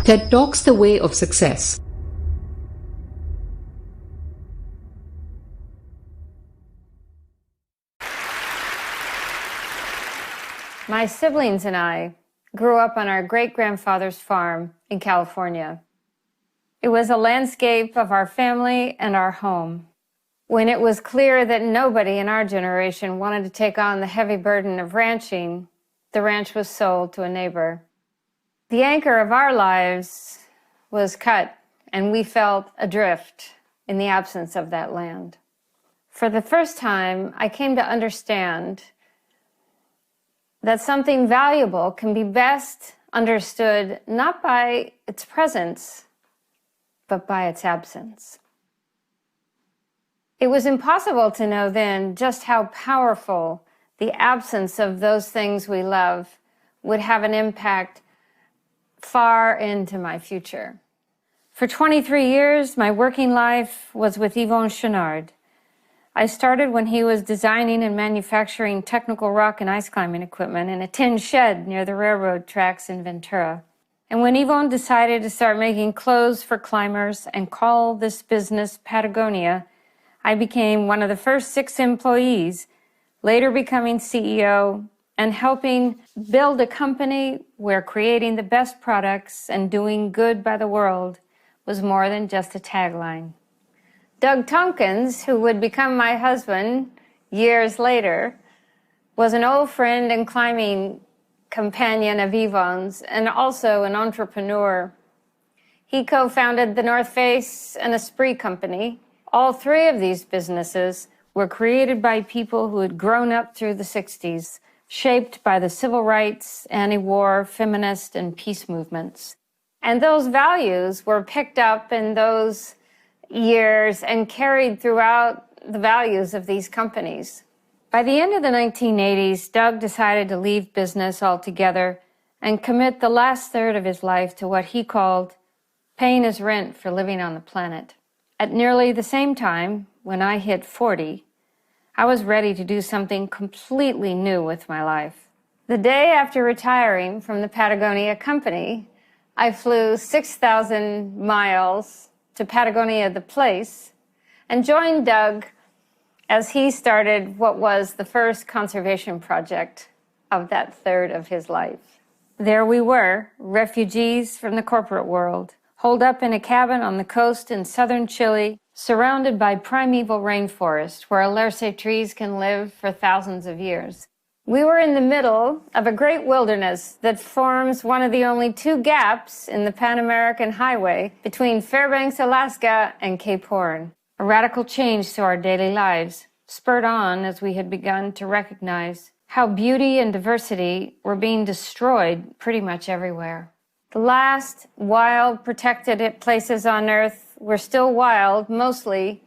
TED Talks the Way of Success. My siblings and I grew up on our great-grandfather's farm in California. It was a landscape of our family and our home. When it was clear that nobody in our generation wanted to take on the heavy burden of ranching, the ranch was sold to a neighbor. The anchor of our lives was cut, and we felt adrift in the absence of that land. For the first time, I came to understand that something valuable can be best understood not by its presence, but by its absence. It was impossible to know then just how powerful the absence of those things we love would have an impact far into my future. For 23 years, my working life was with Yvon Chouinard. I started when he was designing and manufacturing technical rock and ice climbing equipment in a tin shed near the railroad tracks in Ventura. And when Yvon decided to start making clothes for climbers and call this business Patagonia, I became one of the first 6 employees, later becoming CEO and helping build a company where creating the best products and doing good by the world was more than just a tagline. Doug Tompkins, who would become my husband years later, was an old friend and climbing companion of Yvon's and also an entrepreneur. He co-founded the North Face and Esprit Company. All 3 of these businesses were created by people who had grown up through the 60s, shaped by the civil rights, anti-war, feminist, and peace movements. And those values were picked up in those years and carried throughout the values of these companies. By the end of the 1980s, Doug decided to leave business altogether and commit the last third of his life to what he called paying his rent for living on the planet. At nearly the same time, when I hit 40, I was ready to do something completely new with my life. The day after retiring from the Patagonia company, I flew 6,000 miles to Patagonia, the place, and joined Doug as he started what was the first conservation project of that third of his life. There we were, refugees from the corporate world, holed up in a cabin on the coast in southern Chile, surrounded by primeval rainforest where alerce trees can live for thousands of years. We were in the middle of a great wilderness that forms one of the only 2 gaps in the Pan-American Highway between Fairbanks, Alaska and Cape Horn. A radical change to our daily lives, spurred on as we had begun to recognize how beauty and diversity were being destroyed pretty much everywhere. The last wild, protected places on Earth were still wild, mostly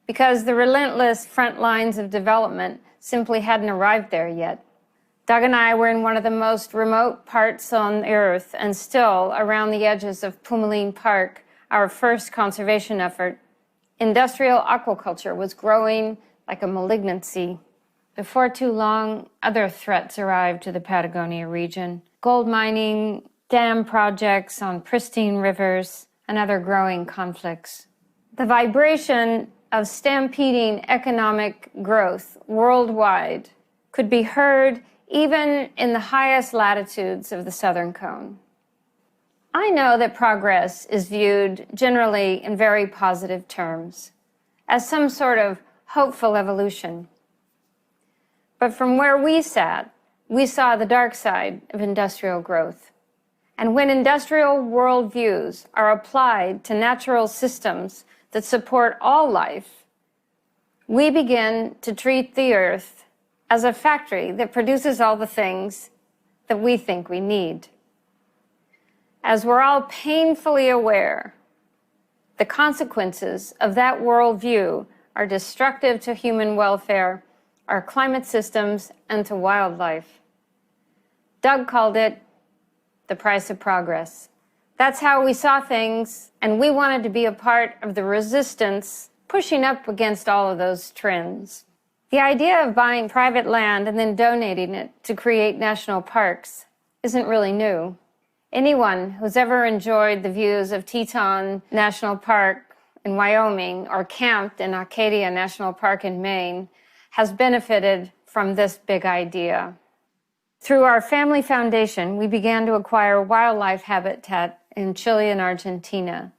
because the relentless front lines of development simply hadn't arrived there yet. Doug and I were in one of the most remote parts on Earth and still around the edges of Pumalin Park, our first conservation effort. Industrial aquaculture was growing like a malignancy. Before too long, other threats arrived to the Patagonia region. Gold mining, dam projects on pristine rivers, and other growing conflicts. The vibration of stampeding economic growth worldwide could be heard even in the highest latitudes of the southern cone. I know that progress is viewed generally in very positive terms, as some sort of hopeful evolution. But from where we sat, we saw the dark side of industrial growth. And when industrial worldviews are applied to natural systems that support all life, we begin to treat the earth as a factory that produces all the things that we think we need. As we're all painfully aware, the consequences of that worldview are destructive to human welfare, our climate systems, and to wildlife. Doug called it the price of progress. That's how we saw things, and we wanted to be a part of the resistance pushing up against all of those trends. The idea of buying private land and then donating it to create national parks isn't really new. Anyone who's ever enjoyed the views of Teton National Park in Wyoming or camped in Acadia National Park in Maine has benefited from this big idea. Through our family foundation, we began to acquire wildlife habitat in Chile and Argentina.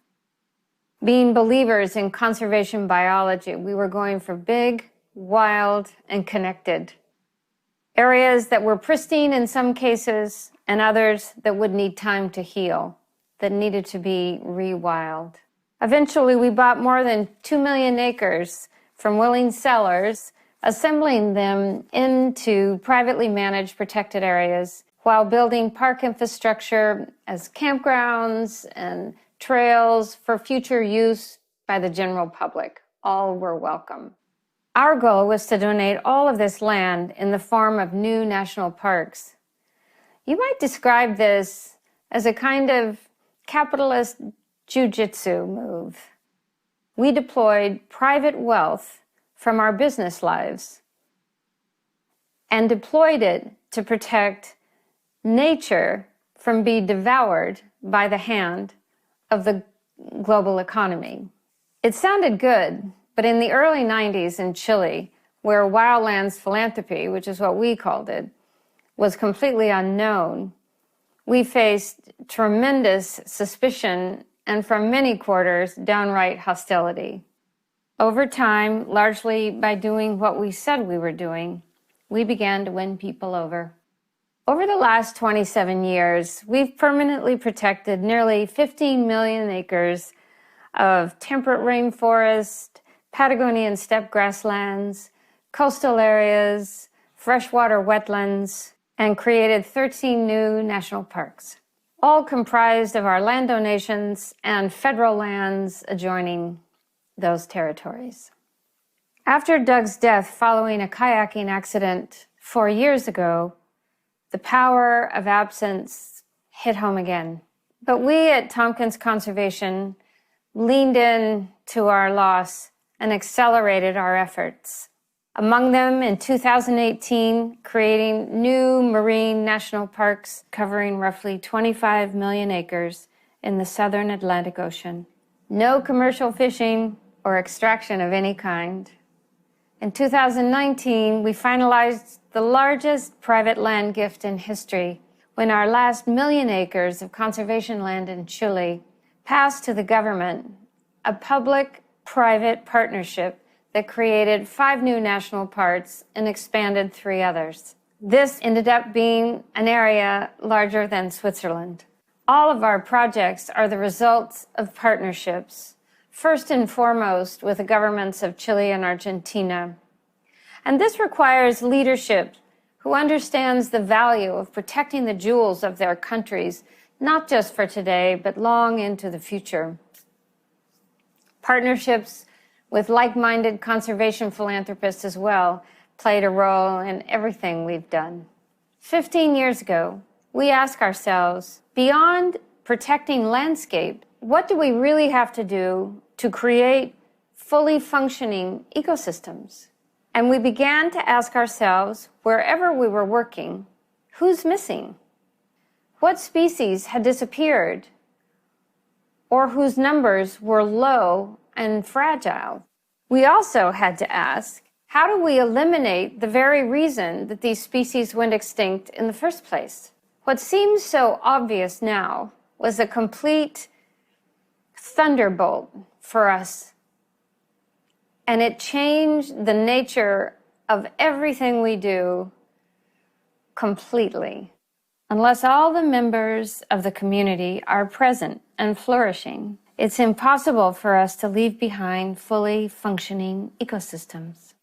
Being believers in conservation biology, we were going for big, wild, and connected. Areas that were pristine in some cases, and others that would need time to heal, that needed to be rewild. Eventually, we bought more than 2 million acres from willing sellers, assembling them into privately managed protected areas while building park infrastructure as campgrounds and trails for future use by the general public. All were welcome. Our goal was to donate all of this land in the form of new national parks. You might describe this as a kind of capitalist jujitsu move. We deployed private wealth from our business lives and deployed it to protect nature from being devoured by the hand of the global economy. It sounded good, but in the early 90s in Chile, where wildlands philanthropy, which is what we called it, was completely unknown, we faced tremendous suspicion and from many quarters, downright hostility. Over time, largely by doing what we said we were doing, we began to win people over. Over the last 27 years, we've permanently protected nearly 15 million acres of temperate rainforest, Patagonian steppe grasslands, coastal areas, freshwater wetlands, and created 13 new national parks, all comprised of our land donations and federal lands adjoining those territories. After Doug's death following a kayaking accident 4 years ago, the power of absence hit home again. But we at Tompkins Conservation leaned in to our loss and accelerated our efforts. Among them, in 2018, creating new marine national parks covering roughly 25 million acres in the southern Atlantic Ocean. No commercial fishing or extraction of any kind. In 2019, we finalized the largest private land gift in history when our last 1 million acres of conservation land in Chile passed to the government, a public-private partnership that created 5 new national parks and expanded 3 others. This ended up being an area larger than Switzerland. All of our projects are the results of partnerships, first and foremost with the governments of Chile and Argentina. And this requires leadership who understands the value of protecting the jewels of their countries, not just for today, but long into the future. Partnerships with like-minded conservation philanthropists as well played a role in everything we've done. 15 years ago, we asked ourselves, beyond protecting landscape, what do we really have to do to create fully functioning ecosystems? And we began to ask ourselves, wherever we were working, who's missing? What species had disappeared or whose numbers were low and fragile? We also had to ask, how do we eliminate the very reason that these species went extinct in the first place? What seems so obvious now was a complete thunderbolt for us. And it changed the nature of everything we do completely. Unless all the members of the community are present and flourishing, it's impossible for us to leave behind fully functioning ecosystems.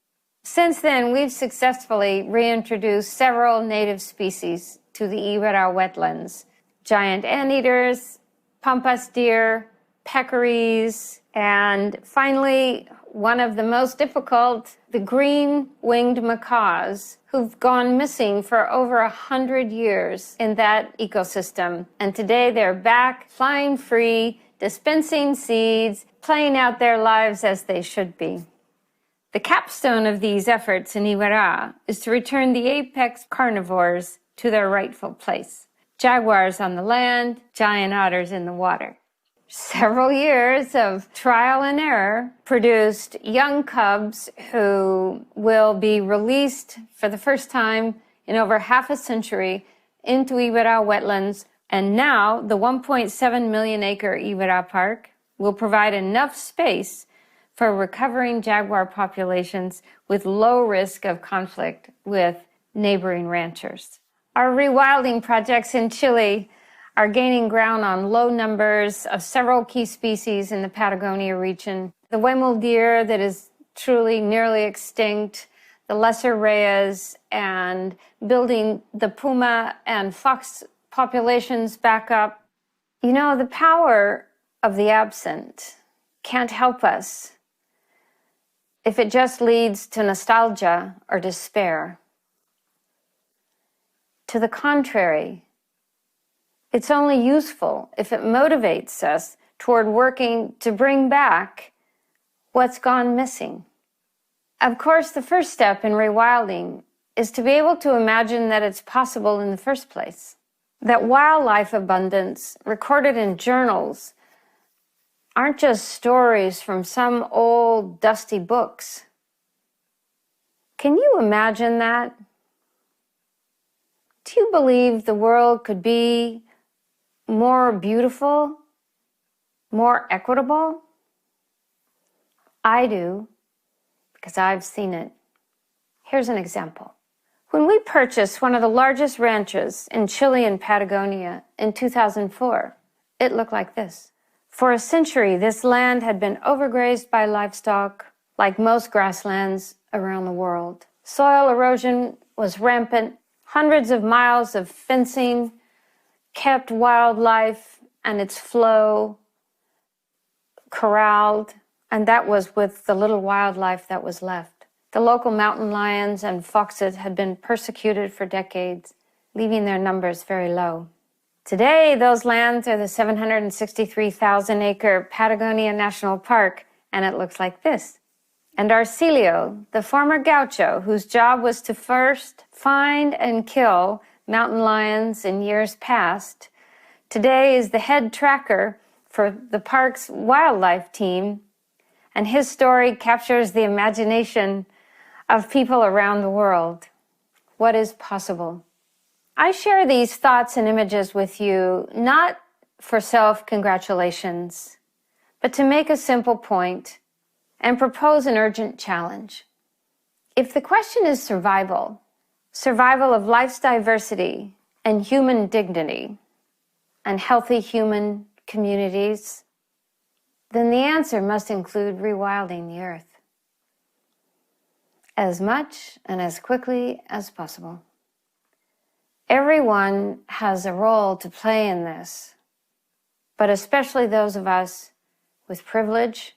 Since then, we've successfully reintroduced several native species to the Iberá wetlands: giant anteaters, pampas deer, peccaries, and finally, one of the most difficult, the green-winged macaws, who've gone missing for over 100 years in that ecosystem. And today they're back, flying free, dispensing seeds, playing out their lives as they should be. The capstone of these efforts in Iberá is to return the apex carnivores to their rightful place. jaguars on the land, giant otters in the water. Several years of trial and error produced young cubs who will be released for the first time in over half a century into Ibera wetlands. And now the 1.7 million acre Ibera Park will provide enough space for recovering jaguar populations with low risk of conflict with neighboring ranchers. Our rewilding projects in Chile are gaining ground on low numbers of several key species in the Patagonia region. The Huemul deer that is truly nearly extinct, the lesser rheas, and building the puma and fox populations back up. You know, the power of the absent can't help us if it just leads to nostalgia or despair. To the contrary, it's only useful if it motivates us toward working to bring back what's gone missing. Of course, the first step in rewilding is to be able to imagine that it's possible in the first place. That wildlife abundance recorded in journals aren't just stories from some old dusty books. Can you imagine that? Do you believe the world could be more beautiful, more equitable? I do, because I've seen it. Here's an example. When we purchased one of the largest ranches in Chile and Patagonia in 2004, it looked like this. For a century, this land had been overgrazed by livestock, like most grasslands around the world. Soil erosion was rampant. Hundreds of miles of fencing kept wildlife and its flow corralled, and that was with the little wildlife that was left. The local mountain lions and foxes had been persecuted for decades, leaving their numbers very low. Today, those lands are the 763,000-acre Patagonia National Park, and it looks like this. And Arcilio, the former gaucho, whose job was to first find and kill mountain lions in years past, today is the head tracker for the park's wildlife team, and his story captures the imagination of people around the world. What is possible? I share these thoughts and images with you not for self-congratulations, but to make a simple point and propose an urgent challenge. If the question is survival of life's diversity and human dignity and healthy human communities, then the answer must include rewilding the earth as much and as quickly as possible. Everyone has a role to play in this, but especially those of us with privilege,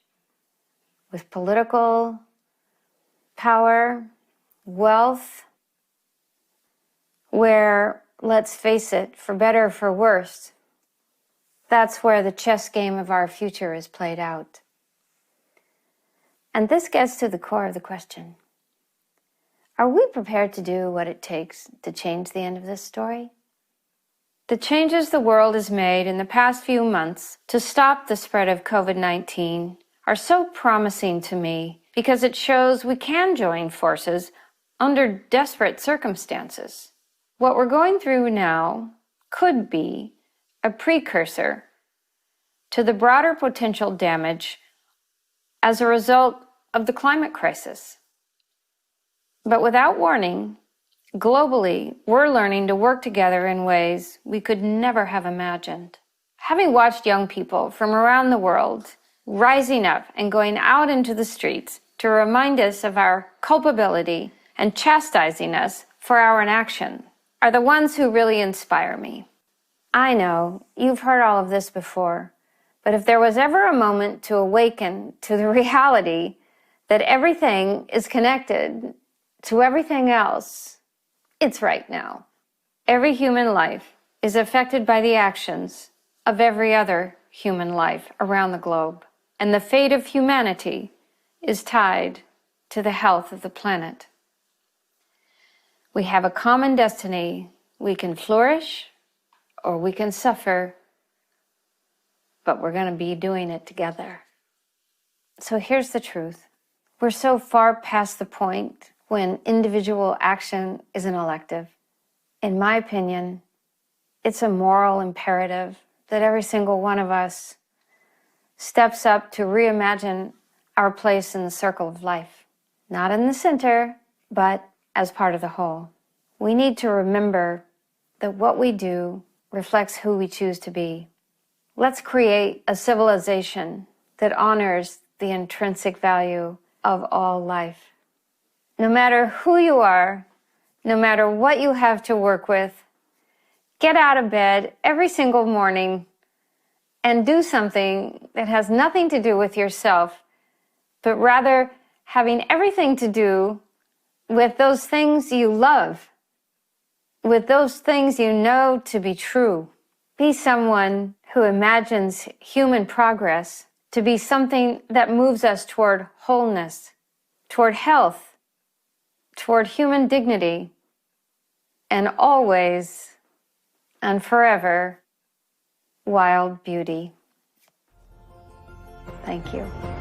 with political power, wealth, where, let's face it, for better or for worse, that's where the chess game of our future is played out. And this gets to the core of the question. Are we prepared to do what it takes to change the end of this story? The changes the world has made in the past few months to stop the spread of COVID-19 are so promising to me because it shows we can join forces under desperate circumstances. What we're going through now could be a precursor to the broader potential damage as a result of the climate crisis. But without warning, globally, we're learning to work together in ways we could never have imagined. Having watched young people from around the world rising up and going out into the streets to remind us of our culpability and chastising us for our inaction, are the ones who really inspire me. I know you've heard all of this before, but if there was ever a moment to awaken to the reality that everything is connected to everything else, it's right now. Every human life is affected by the actions of every other human life around the globe, and the fate of humanity is tied to the health of the planet. We have a common destiny. We can flourish or we can suffer, but we're going to be doing it together. So here's the truth. We're so far past the point when individual action is an elective. In my opinion, it's a moral imperative that every single one of us steps up to reimagine our place in the circle of life. Not in the center, but as part of the whole. We need to remember that what we do reflects who we choose to be. Let's create a civilization that honors the intrinsic value of all life. No matter who you are, no matter what you have to work with, get out of bed every single morning and do something that has nothing to do with yourself, but rather having everything to do with those things you love, with those things you know to be true. Be someone who imagines human progress to be something that moves us toward wholeness, toward health, toward human dignity, and always and forever wild beauty. Thank you.